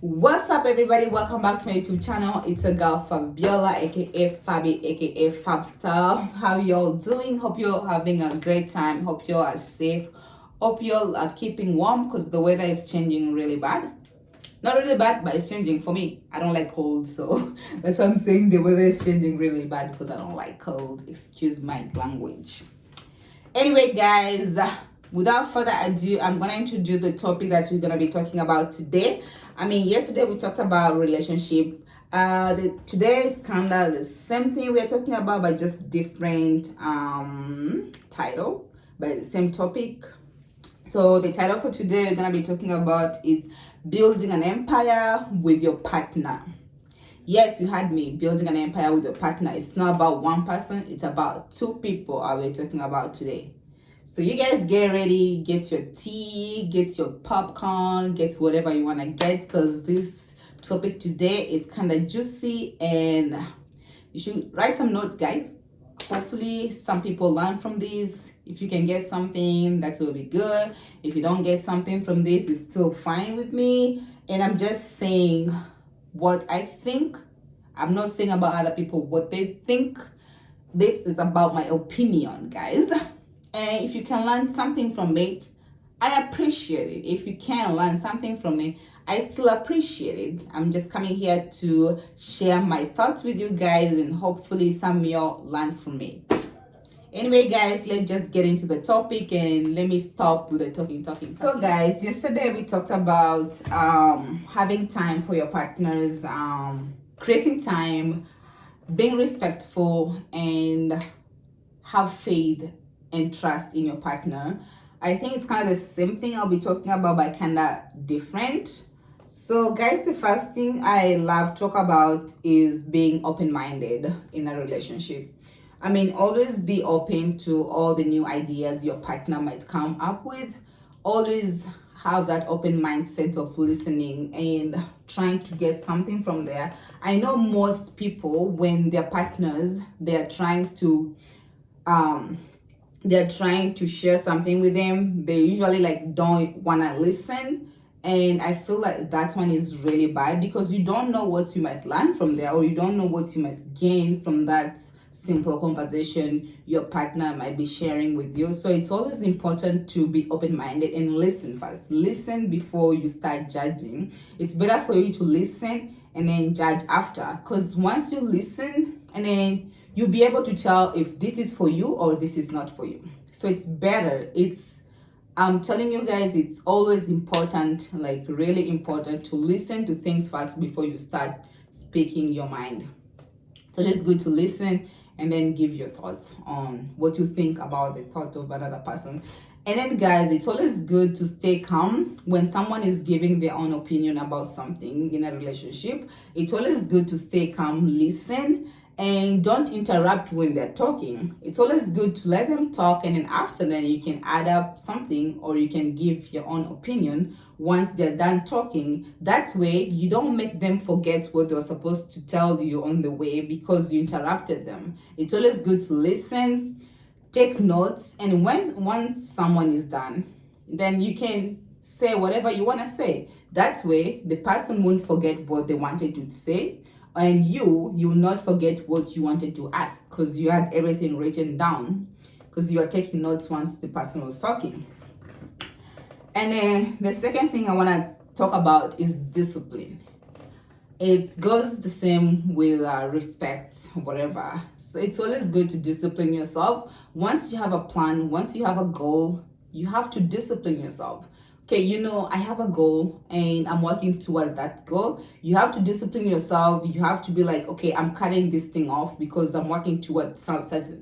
What's up, everybody? Welcome back to my YouTube channel. It's a girl Fabiola, aka Fabi, aka Fab-style. How y'all doing? Hope you're having a great time. Hope y'all are safe. Hope y'all are keeping warm because the weather is changing really bad. Not really bad, but it's changing for me. I don't like cold, so that's why I'm saying the weather is changing really bad because I don't like cold. Excuse my language. Anyway, guys, without further ado, I'm gonna introduce the topic that we're gonna be talking about today. Yesterday we talked about relationship. Today is kind of the same thing we're talking about, but just different title, but same topic. So the title for today we're gonna be talking about is building an empire with your partner. Yes, you had me, building an empire with your partner. It's not about one person, it's about two people we're talking about today. So you guys get ready, get your tea, get your popcorn, get whatever you want to get, because this topic today is kind of juicy and you should write some notes, guys. Hopefully some people learn from this. If you can get something, that will be good. If you don't get something from this, it's still fine with me. And I'm just saying what I think. I'm not saying about other people what they think. This is about my opinion, guys. And if you can learn something from it, I appreciate it. If you can learn something from it, I still appreciate it. I'm just coming here to share my thoughts with you guys, and hopefully some of y'all learn from it. Anyway, guys, let's just get into the topic, and let me stop with the talking. So guys, yesterday we talked about having time for your partners, creating time, being respectful, and have faith and trust in your partner. I think it's kind of the same thing I'll be talking about, but kind of different. So guys, the first thing I love to talk about is being open-minded in a relationship. Always be open to all the new ideas your partner might come up with. Always have that open mindset of listening and trying to get something from there. I know most people, when their partners, they're trying to share something with them, they usually don't want to listen. And I feel like that one is really bad, because you don't know what you might learn from there, or you don't know what you might gain from that simple conversation your partner might be sharing with you. So it's always important to be open-minded and listen first. Listen before you start judging. It's better for you to listen and then judge after, because once you listen, and then you'll be able to tell if this is for you or this is not for you. So it's better. I'm telling you guys, it's always important, like really important, to listen to things first before you start speaking your mind. So it's good to listen and then give your thoughts on what you think about the thought of another person. And then guys, it's always good to stay calm when someone is giving their own opinion about something in a relationship. It's always good to stay calm, listen, and don't interrupt when they're talking. It's always good to let them talk, and then after that you can add up something, or you can give your own opinion once they're done talking. That way you don't make them forget what they were supposed to tell you on the way because you interrupted them. It's always good to listen, take notes, and once someone is done, then you can say whatever you want to say. That way the person won't forget what they wanted to say, and you will not forget what you wanted to ask, because you had everything written down, because you are taking notes once the person was talking. And then the second thing I want to talk about is discipline. It goes the same with respect, whatever. So it's always good to discipline yourself. Once you have a plan, once you have a goal, you have to discipline yourself. Okay, I have a goal and I'm working toward that goal. You have to discipline yourself. You have to be like, okay, I'm cutting this thing off because I'm working toward certain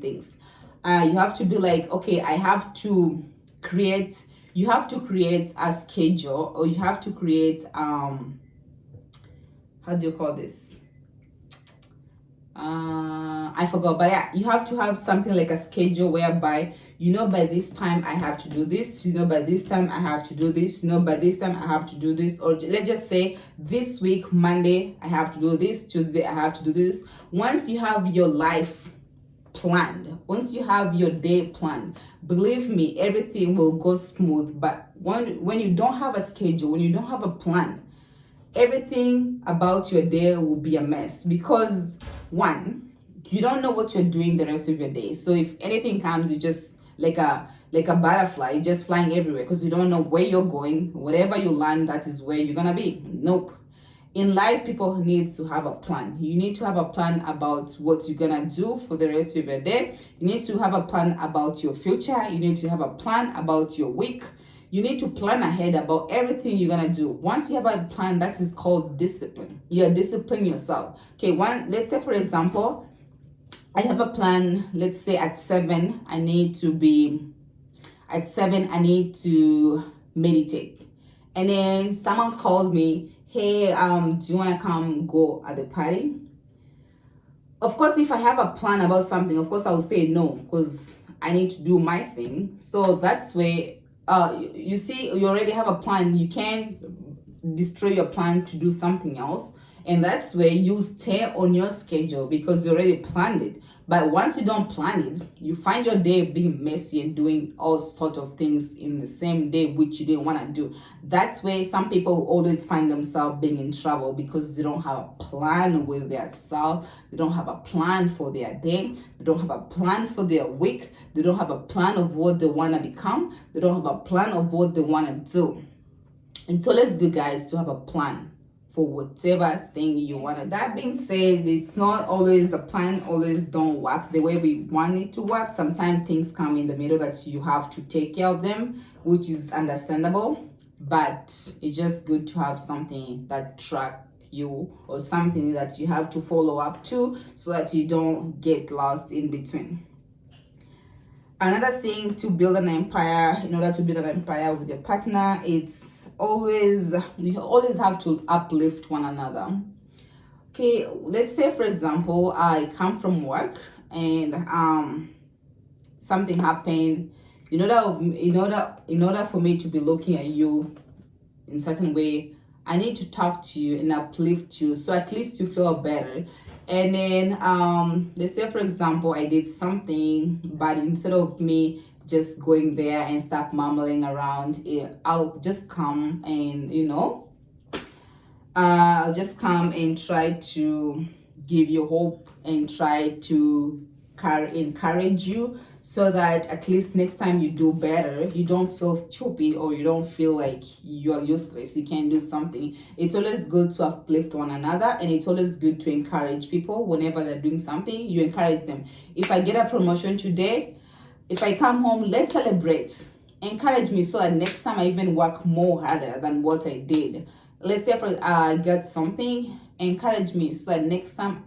things. You have to be like, okay, you have to create a schedule, or you have to create, how do you call this? I forgot, but yeah, you have to have something like a schedule whereby, by this time I have to do this, by this time I have to do this, by this time I have to do this. Or let's just say this week, Monday, I have to do this, Tuesday, I have to do this. Once you have your life planned, once you have your day planned, believe me, everything will go smooth. But when you don't have a schedule, when you don't have a plan, everything about your day will be a mess, because one, you don't know what you're doing the rest of your day. So if anything comes, you just like a butterfly, you're just flying everywhere, because you don't know where you're going. Whatever you land, that is where you're gonna be. Nope. In life, people need to have a plan. You need to have a plan about what you're gonna do for the rest of your day. You need to have a plan about your future. You need to have a plan about your week. You need to plan ahead about everything you're gonna do. Once you have a plan, that is called discipline. You're disciplining yourself. Okay, let's say for example, I have a plan. Let's say at 7, I need to meditate. And then someone called me, hey, do you want to come go at the party? Of course, if I have a plan about something, of course I will say no, because I need to do my thing. So that's where you see, you already have a plan. You can't destroy your plan to do something else. And that's where you stay on your schedule, because you already planned it. But once you don't plan it, you find your day being messy and doing all sorts of things in the same day which you didn't want to do. That's where some people always find themselves being in trouble, because they don't have a plan with their self. They don't have a plan for their day. They don't have a plan for their week. They don't have a plan of what they want to become. They don't have a plan of what they want to do. It's always good, guys, to have a plan for whatever thing you want. That being said, it's not always a plan always don't work the way we want it to work. Sometimes things come in the middle that you have to take care of them, which is understandable, but it's just good to have something that track you, or something that you have to follow up to, so that you don't get lost in between. Another thing to build an empire, in order to build an empire with your partner, you always have to uplift one another. Okay, let's say for example, I come from work and something happened. In order for me to be looking at you in a certain way, I need to talk to you and uplift you, so at least you feel better. And then let's say for example, I did something, but instead of me just going there and start mumbling around, I'll just come and I'll just come and try to give you hope and try to encourage you, so that at least next time you do better, you don't feel stupid, or you don't feel like you're useless, you can't do something. It's always good to uplift one another, and it's always good to encourage people. Whenever they're doing something, you encourage them. If I get a promotion today, if I come home, let's celebrate. Encourage me, so that next time I even work more harder than what I did. Let's say I get something, encourage me, so that next time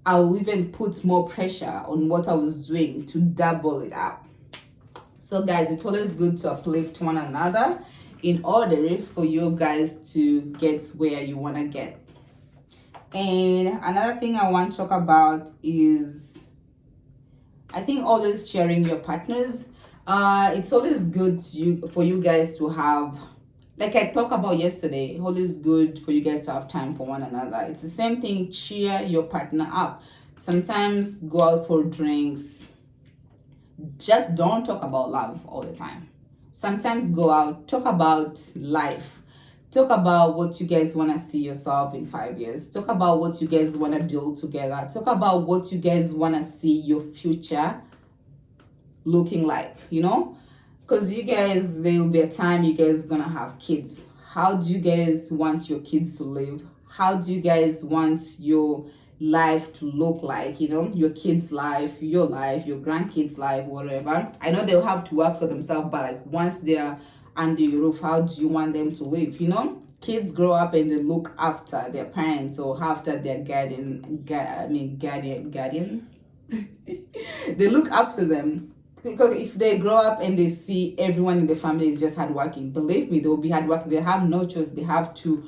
I'll even put more pressure on what I was doing to double it up. So guys, it's always good to uplift one another in order for you guys to get where you want to get. And another thing I want to talk about is, I think, always sharing your partners. It's always good for you guys to have, like I talked about yesterday, always good for you guys to have time for one another. It's the same thing, cheer your partner up. Sometimes go out for drinks. Just don't talk about love all the time. Sometimes go out, talk about life. Talk about what you guys want to see yourself in 5 years. Talk about what you guys want to build together. Talk about what you guys want to see your future looking like, because you guys, there will be a time you guys gonna have kids. How do you guys want your kids to live? How do you guys want your life to look like? Your kids' life, your grandkids' life, whatever. I know they'll have to work for themselves, but like once they're under your roof, how do you want them to live? Kids grow up and they look after their parents, or after their guardians. They look after them. Because if they grow up and they see everyone in the family is just hardworking, believe me, they will be hardworking. They have no choice. They have to,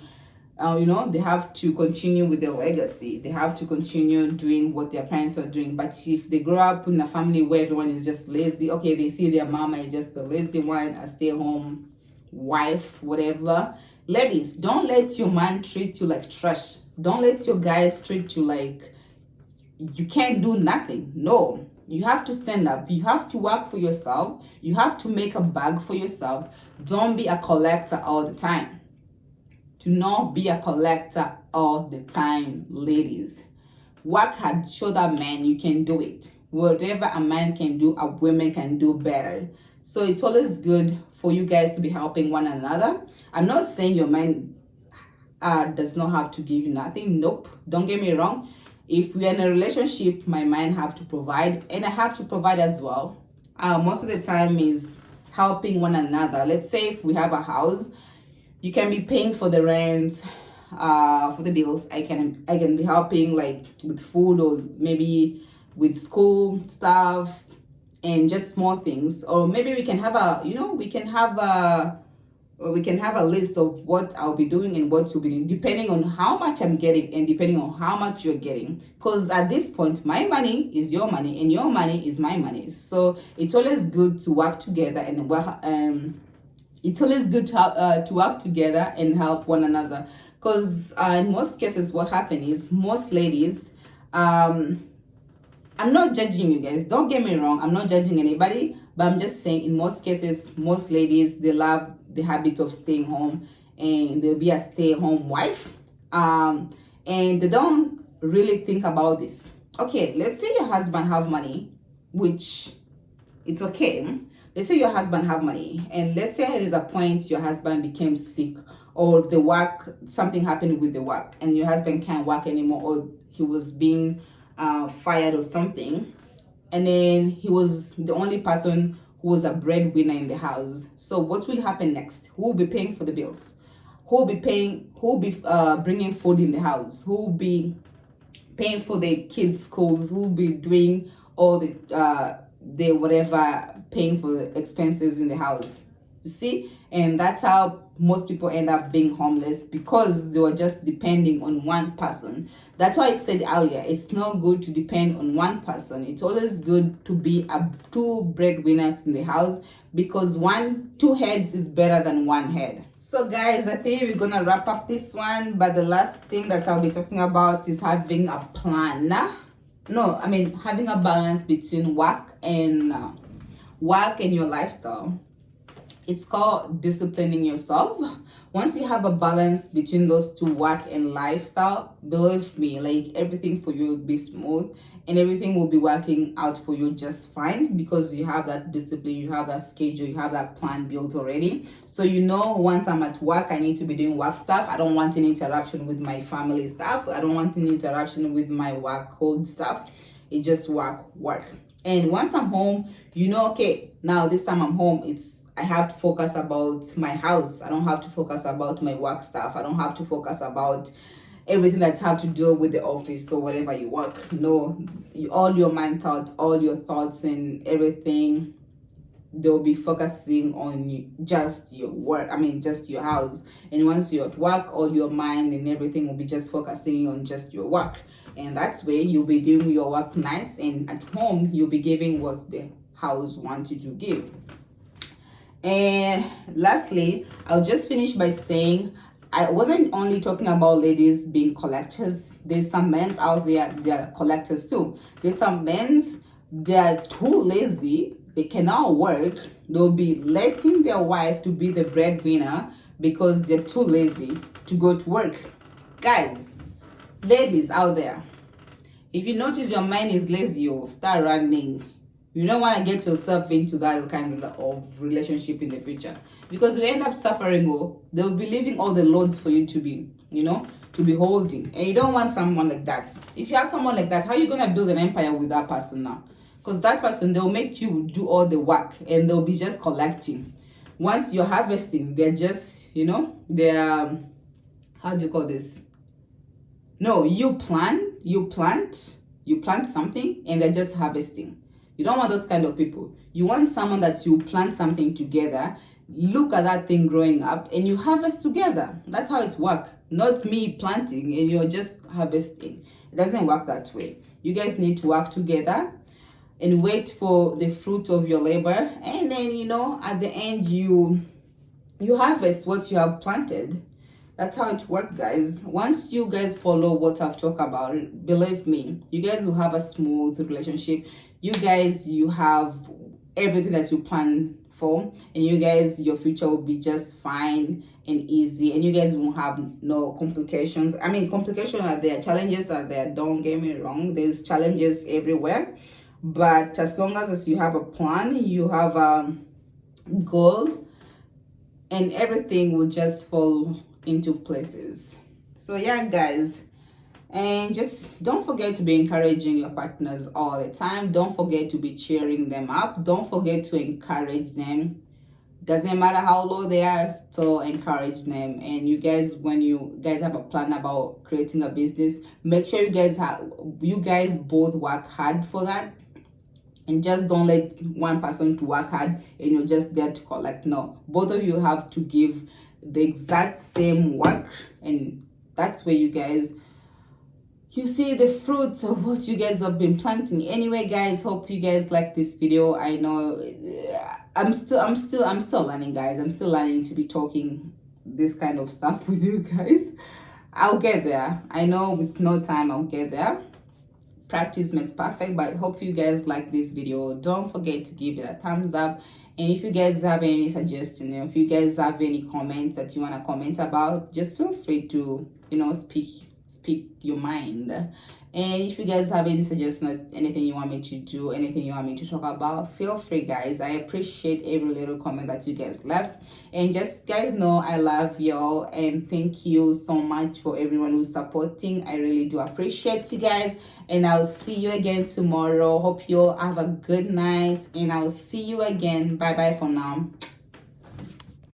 they have to continue with their legacy. They have to continue doing what their parents are doing. But if they grow up in a family where everyone is just lazy, okay, they see their mama is just the lazy one, a stay-home wife, whatever. Ladies, don't let your man treat you like trash. Don't let your guys treat you like you can't do nothing. No. You have to stand up. You have to work for yourself. You have to make a bag for yourself. Don't be a collector all the time. Do not be a collector all the time, ladies. Work hard, show that man you can do it. Whatever a man can do, a woman can do better. So it's always good for you guys to be helping one another. I'm not saying your man does not have to give you nothing. Nope. Don't get me wrong. If we're in a relationship, my man have to provide, and I have to provide as well. Most of the time is helping one another. Let's say if we have a house, you can be paying for the rent, for the bills. I can be helping like with food, or maybe with school stuff and just small things. Or maybe we can have a, we can have a list of what I'll be doing and what you'll be doing, depending on how much I'm getting and depending on how much you're getting. Because at this point, my money is your money and your money is my money. So it's always good to work together and it's always good to work together and help one another. Because in most cases, what happens is most ladies, I'm not judging you guys. Don't get me wrong. I'm not judging anybody, but I'm just saying in most cases, most ladies, they love the habit of staying home and they'll be a stay-at-home wife. And they don't really think about this. Okay, let's say your husband have money, which it's okay. Let's say your husband have money, and let's say there is a point your husband became sick, or the work, something happened with the work, and your husband can't work anymore, or he was being fired or something, and then he was the only person who was a breadwinner in the house. So what will happen next? Who will be paying for the bills? Who will be paying? Who will be bringing food in the house? Who will be paying for the kids' schools? Who will be doing all the whatever, paying for the expenses in the house? You see? And that's how most people end up being homeless, because they were just depending on one person. That's why I said earlier, it's not good to depend on one person. It's always good to be two breadwinners in the house, because two heads is better than one head. So guys, I think we're gonna wrap up this one, but the last thing that I'll be talking about is having a plan. Having a balance between work and your lifestyle. It's called disciplining yourself. Once you have a balance between those two, work and lifestyle, believe me, like everything for you will be smooth and everything will be working out for you just fine, because you have that discipline, you have that schedule, you have that plan built already. So once I'm at work, I need to be doing work stuff. I don't want any interruption with my family stuff. I don't want any interruption with my work hold stuff. It's just work. And once I'm home, okay, now this time I'm home, I have to focus about my house. I don't have to focus about my work stuff. I don't have to focus about everything that have to do with the office or whatever you work. No, all your mind thoughts, all your thoughts and everything, they'll be focusing on just your work. Just your house. And once you're at work, all your mind and everything will be just focusing on just your work. And that's where you'll be doing your work nice, and at home you'll be giving what the house wants you to give. And lastly, I'll just finish by saying, I wasn't only talking about ladies being collectors. There's some men out there, they're collectors too. There's some men, they're too lazy, they cannot work. They'll be letting their wife to be the breadwinner because they're too lazy to go to work. Guys, ladies out there, if you notice your mind is lazy, you start running. You don't want to get yourself into that kind of relationship in the future, because you end up suffering, or they'll be leaving all the loads for you to be, to be holding. And you don't want someone like that. If you have someone like that, how are you going to build an empire with that person now? Because that person, they'll make you do all the work and they'll be just collecting. Once you're harvesting, they're just, they're, how do you call this? No, you plant something and they're just harvesting. You don't want those kind of people. You want someone that you plant something together, look at that thing growing up, and you harvest together. That's how it works. Not me planting and you're just harvesting. It doesn't work that way. You guys need to work together and wait for the fruit of your labor. And then, at the end, you harvest what you have planted. That's how it works, guys. Once you guys follow what I've talked about, believe me, you guys will have a smooth relationship. You have everything that you plan for, and you guys, your future will be just fine and easy, and you guys won't have no complications. I mean, complications are there, challenges are there, don't get me wrong, there's challenges everywhere, but as long as you have a plan, you have a goal, and everything will just fall into places. So yeah, guys, and just don't forget to be encouraging your partners all the time. Don't forget to be cheering them up. Don't forget to encourage them. Doesn't matter how low they are, still encourage them. And you guys, when you guys have a plan about creating a business, make sure you guys both work hard for that, and just don't let one person to work hard and you're just there to collect. No, both of you have to give the exact same work, and that's where you see the fruits of what you guys have been planting. Anyway, guys, hope you guys like this video. I know I'm still learning, guys. I'm still learning to be talking this kind of stuff with you guys. I'll get there. I know with no time I'll get there. Practice makes perfect. But hope you guys like this video. Don't forget to give it a thumbs up, and if you guys have any suggestion, if you guys have any comments that you want to comment about, just feel free to speak your mind. And if you guys have any suggestions, anything you want me to do, anything you want me to talk about, feel free, guys. I appreciate every little comment that you guys left, and just guys know I love y'all, and thank you so much for everyone who's supporting. I really do appreciate you guys, and I'll see you again tomorrow. Hope you all have a good night, and I'll see you again. Bye bye for now.